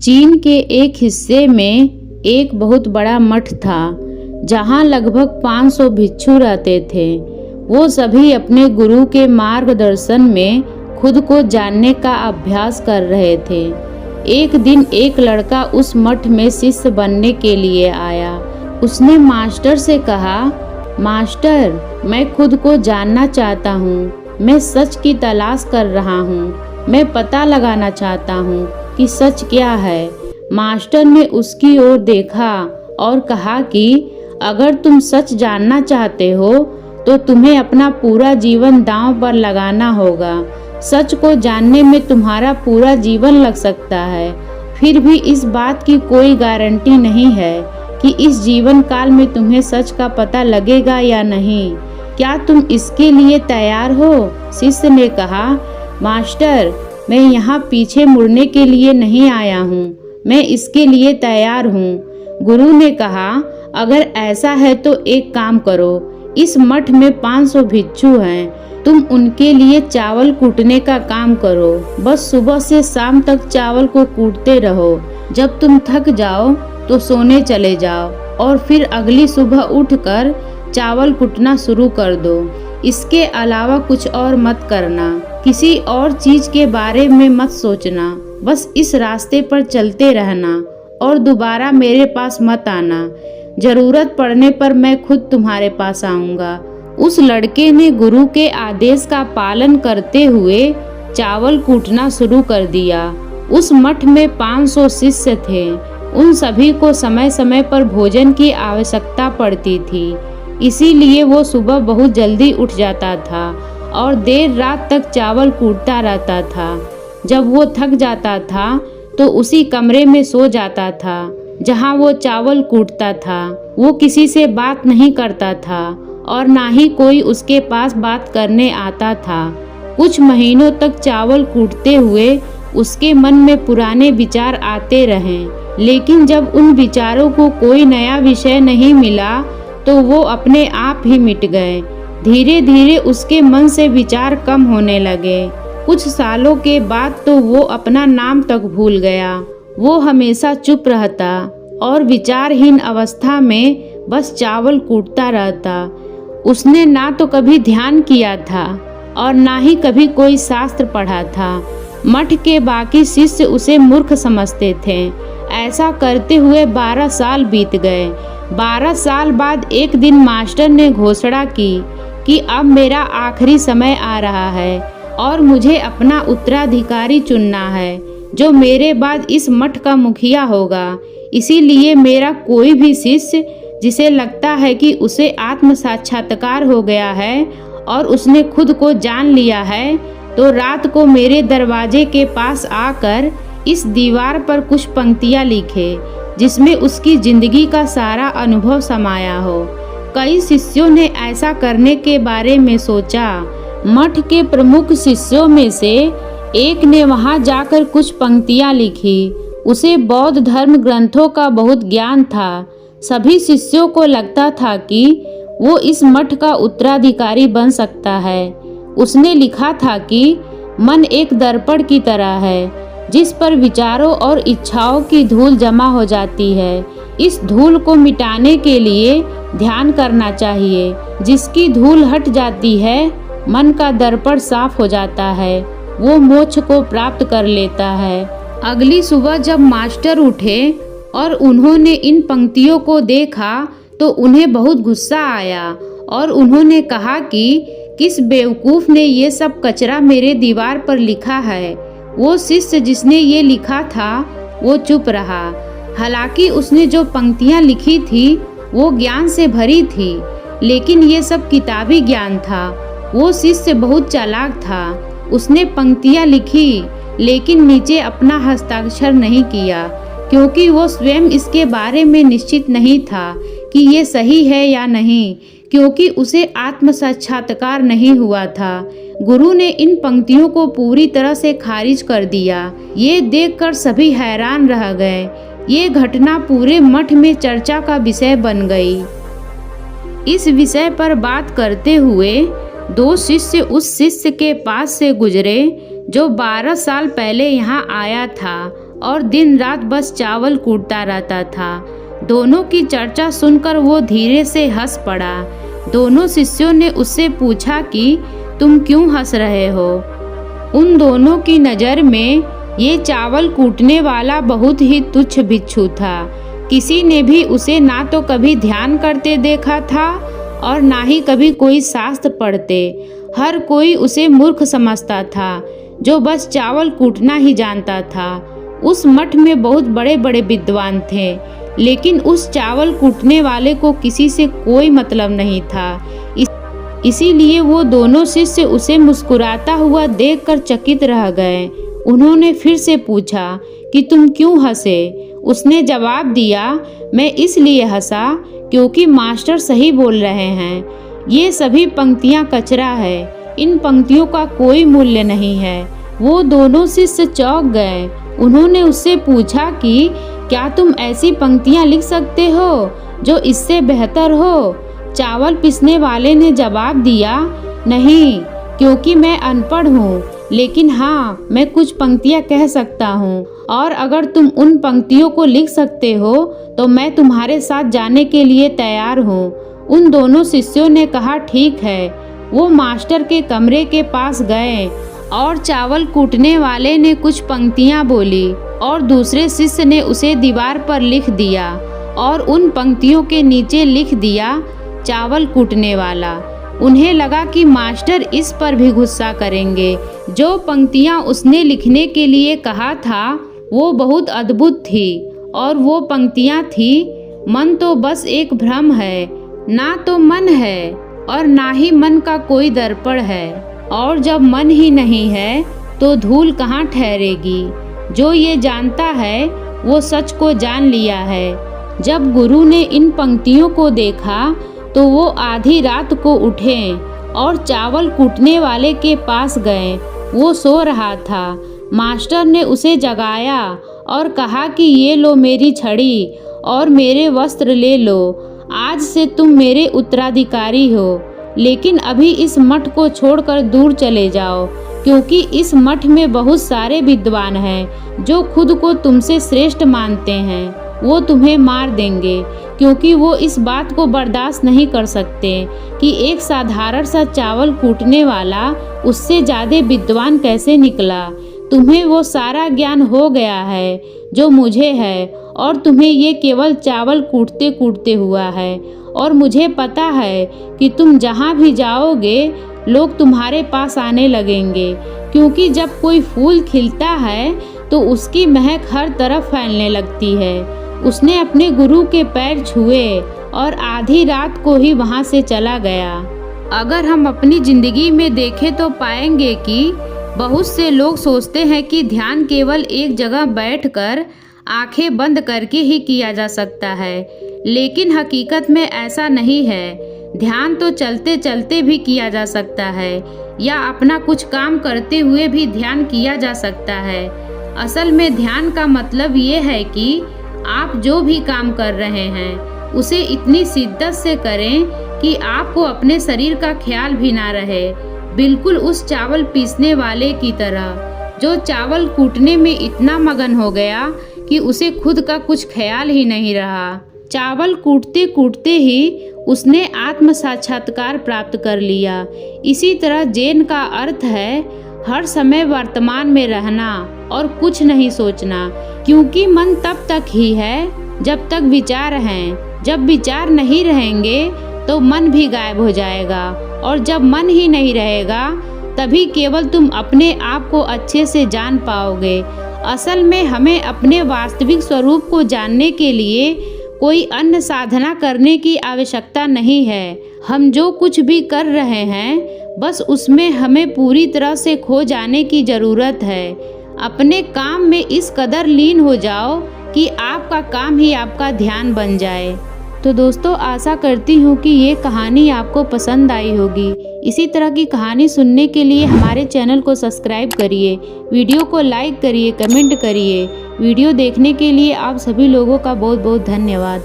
चीन के एक हिस्से में एक बहुत बड़ा मठ था जहाँ लगभग 500 भिक्षु रहते थे। वो सभी अपने गुरु के मार्गदर्शन में खुद को जानने का अभ्यास कर रहे थे। एक दिन एक लड़का उस मठ में शिष्य बनने के लिए आया। उसने मास्टर से कहा, मास्टर, मैं खुद को जानना चाहता हूँ। मैं सच की तलाश कर रहा हूँ। मैं पता लगाना चाहता हूँ कि सच क्या है। मास्टर ने उसकी ओर देखा और कहा कि अगर तुम सच जानना चाहते हो तो तुम्हें अपना पूरा जीवन दांव पर लगाना होगा। सच को जानने में तुम्हारा पूरा जीवन लग सकता है। फिर भी इस बात की कोई गारंटी नहीं है कि इस जीवन काल में तुम्हें सच का पता लगेगा या नहीं। क्या तुम इसके लिए तैयार हो? शिष्य ने कहा, मास्टर, मैं यहाँ पीछे मुड़ने के लिए नहीं आया हूँ। मैं इसके लिए तैयार हूँ। गुरु ने कहा, अगर ऐसा है तो एक काम करो। इस मठ में 500 भिक्षु हैं। तुम उनके लिए चावल कूटने का काम करो। बस सुबह से शाम तक चावल को कूटते रहो। जब तुम थक जाओ तो सोने चले जाओ और फिर अगली सुबह उठकर चावल कूटना शुरू कर दो। इसके अलावा कुछ और मत करना। किसी और चीज के बारे में मत सोचना। बस इस रास्ते पर चलते रहना और दोबारा मेरे पास मत आना। जरूरत पड़ने पर मैं खुद तुम्हारे पास आऊंगा। उस लड़के ने गुरु के आदेश का पालन करते हुए चावल कूटना शुरू कर दिया। उस मठ में 500 शिष्य थे। उन सभी को समय समय पर भोजन की आवश्यकता पड़ती थी। इसीलिए वो सुबह बहुत जल्दी उठ जाता था और देर रात तक चावल कूटता रहता था। जब वो थक जाता था तो उसी कमरे में सो जाता था जहाँ वो चावल कूटता था। वो किसी से बात नहीं करता था और ना ही कोई उसके पास बात करने आता था। कुछ महीनों तक चावल कूटते हुए उसके मन में पुराने विचार आते रहे, लेकिन जब उन विचारों को कोई नया विषय नहीं मिला तो वो अपने आप ही मिट गए। धीरे धीरे उसके मन से विचार कम होने लगे। कुछ सालों के बाद तो वो अपना नाम तक भूल गया। वो हमेशा चुप रहता और विचारहीन अवस्था में बस चावल कूटता रहता। उसने ना तो कभी ध्यान किया था और ना ही कभी कोई शास्त्र पढ़ा था। मठ के बाकी शिष्य उसे मूर्ख समझते थे। ऐसा करते हुए 12 साल बीत गए। 12 साल बाद एक दिन मास्टर ने घोषणा की कि अब मेरा आखिरी समय आ रहा है और मुझे अपना उत्तराधिकारी चुनना है जो मेरे बाद इस मठ का मुखिया होगा। इसीलिए मेरा कोई भी शिष्य जिसे लगता है कि उसे आत्म साक्षात्कार हो गया है और उसने खुद को जान लिया है तो रात को मेरे दरवाजे के पास आकर इस दीवार पर कुछ पंक्तियाँ लिखे जिसमें उसकी जिंदगी का सारा अनुभव समाया हो। कई शिष्यों ने ऐसा करने के बारे में सोचा। मठ के प्रमुख शिष्यों में से एक ने वहां जाकर कुछ पंक्तियां लिखी। उसे बौद्ध धर्म ग्रंथों का बहुत ज्ञान था। सभी शिष्यों को लगता था कि वो इस मठ का उत्तराधिकारी बन सकता है। उसने लिखा था कि मन एक दर्पण की तरह है जिस पर विचारों और इच्छाओं की धूल जमा हो जाती है। इस धूल को मिटाने के लिए ध्यान करना चाहिए। जिसकी धूल हट जाती है मन का दर्पण साफ हो जाता है। वो मोक्ष को प्राप्त कर लेता है। अगली सुबह जब मास्टर उठे और उन्होंने इन पंक्तियों को देखा तो उन्हें बहुत गुस्सा आया और उन्होंने कहा कि किस बेवकूफ़ ने ये सब कचरा मेरे दीवार पर लिखा है। वो शिष्य जिसने ये लिखा था वो चुप रहा। हालांकि उसने जो पंक्तियाँ लिखी थी वो ज्ञान से भरी थी, लेकिन ये सब किताबी ज्ञान था। वो शिष्य बहुत चालाक था। उसने पंक्तियाँ लिखी लेकिन नीचे अपना हस्ताक्षर नहीं किया क्योंकि वो स्वयं इसके बारे में निश्चित नहीं था कि ये सही है या नहीं, क्योंकि उसे आत्म साक्षात्कार नहीं हुआ था। गुरु ने इन पंक्तियों को पूरी तरह से खारिज कर दिया। ये देखकर सभी हैरान रह गए। ये घटना पूरे मठ में चर्चा का विषय बन गई। इस विषय पर बात करते हुए 2 शिष्य उस शिष्य के पास से गुजरे जो 12 साल पहले यहाँ आया था और दिन रात बस चावल कूटता रहता था। दोनों की चर्चा सुनकर वो धीरे से हंस पड़ा। दोनों शिष्यों ने उससे पूछा कि तुम क्यों हंस रहे हो? उन दोनों की नज़र में ये चावल कूटने वाला बहुत ही तुच्छ भिक्षु था। किसी ने भी उसे ना तो कभी ध्यान करते देखा था और ना ही कभी कोई शास्त्र पढ़ते। हर कोई उसे मूर्ख समझता था जो बस चावल कूटना ही जानता था। उस मठ में बहुत बड़े बड़े विद्वान थे, लेकिन उस चावल कूटने वाले को किसी से कोई मतलब नहीं था। इसीलिए वो दोनों शिष्य उसे मुस्कुराता हुआ देखकर चकित रह गए। उन्होंने फिर से पूछा कि तुम क्यों हंसे? उसने जवाब दिया, मैं इसलिए हंसा क्योंकि मास्टर सही बोल रहे हैं। ये सभी पंक्तियाँ कचरा है, इन पंक्तियों का कोई मूल्य नहीं है। वो दोनों शिष्य चौंक गए। उन्होंने उससे पूछा कि क्या तुम ऐसी पंक्तियाँ लिख सकते हो जो इससे बेहतर हो? चावल पीसने वाले ने जवाब दिया, नहीं, क्योंकि मैं अनपढ़ हूँ, लेकिन हाँ, मैं कुछ पंक्तियाँ कह सकता हूँ, और अगर तुम उन पंक्तियों को लिख सकते हो तो मैं तुम्हारे साथ जाने के लिए तैयार हूँ। उन दोनों शिष्यों ने कहा, ठीक है। वो मास्टर के कमरे के पास गए और चावल कूटने वाले ने कुछ पंक्तियाँ बोली और दूसरे शिष्य ने उसे दीवार पर लिख दिया और उन पंक्तियों के नीचे लिख दिया, चावल कूटने वाला। उन्हें लगा कि मास्टर इस पर भी गुस्सा करेंगे। जो पंक्तियाँ उसने लिखने के लिए कहा था वो बहुत अद्भुत थी, और वो पंक्तियाँ थी, मन तो बस एक भ्रम है, ना तो मन है और ना ही मन का कोई दर्पण है, और जब मन ही नहीं है तो धूल कहाँ ठहरेगी। जो ये जानता है वो सच को जान लिया है। जब गुरु ने इन पंक्तियों को देखा तो वो आधी रात को उठे और चावल कूटने वाले के पास गए। वो सो रहा था। मास्टर ने उसे जगाया और कहा कि ये लो मेरी छड़ी और मेरे वस्त्र ले लो, आज से तुम मेरे उत्तराधिकारी हो, लेकिन अभी इस मठ को छोड़कर दूर चले जाओ, क्योंकि इस मठ में बहुत सारे विद्वान हैं जो खुद को तुमसे श्रेष्ठ मानते हैं। वो तुम्हें मार देंगे, क्योंकि वो इस बात को बर्दाश्त नहीं कर सकते कि एक साधारण सा चावल कूटने वाला उससे ज़्यादा विद्वान कैसे निकला। तुम्हें वो सारा ज्ञान हो गया है जो मुझे है, और तुम्हें ये केवल चावल कूटते कूटते हुआ है। और मुझे पता है कि तुम जहाँ भी जाओगे लोग तुम्हारे पास आने लगेंगे, क्योंकि जब कोई फूल खिलता है तो उसकी महक हर तरफ फैलने लगती है। उसने अपने गुरु के पैर छुए और आधी रात को ही वहाँ से चला गया। अगर हम अपनी ज़िंदगी में देखें तो पाएंगे कि बहुत से लोग सोचते हैं कि ध्यान केवल एक जगह बैठकर आंखें बंद करके ही किया जा सकता है, लेकिन हकीकत में ऐसा नहीं है। ध्यान तो चलते चलते भी किया जा सकता है, या अपना कुछ काम करते हुए भी ध्यान किया जा सकता है। असल में ध्यान का मतलब ये है कि आप जो भी काम कर रहे हैं उसे इतनी शिद्दत से करें कि आपको अपने शरीर का ख्याल भी ना रहे, बिल्कुल उस चावल पीसने वाले की तरह जो चावल कूटने में इतना मगन हो गया कि उसे खुद का कुछ ख्याल ही नहीं रहा। चावल कूटते कूटते ही उसने आत्म साक्षात्कार प्राप्त कर लिया। इसी तरह जैन का अर्थ है हर समय वर्तमान में रहना और कुछ नहीं सोचना, क्योंकि मन तब तक ही है जब तक विचार हैं। जब विचार नहीं रहेंगे तो मन भी गायब हो जाएगा, और जब मन ही नहीं रहेगा तभी केवल तुम अपने आप को अच्छे से जान पाओगे। असल में हमें अपने वास्तविक स्वरूप को जानने के लिए कोई अन्य साधना करने की आवश्यकता नहीं है। हम जो कुछ भी कर रहे हैं बस उसमें हमें पूरी तरह से खो जाने की ज़रूरत है। अपने काम में इस कदर लीन हो जाओ कि आपका काम ही आपका ध्यान बन जाए। तो दोस्तों, आशा करती हूँ कि ये कहानी आपको पसंद आई होगी। इसी तरह की कहानी सुनने के लिए हमारे चैनल को सब्सक्राइब करिए, वीडियो को लाइक करिए, कमेंट करिए। वीडियो देखने के लिए आप सभी लोगों का बहुत बहुत धन्यवाद।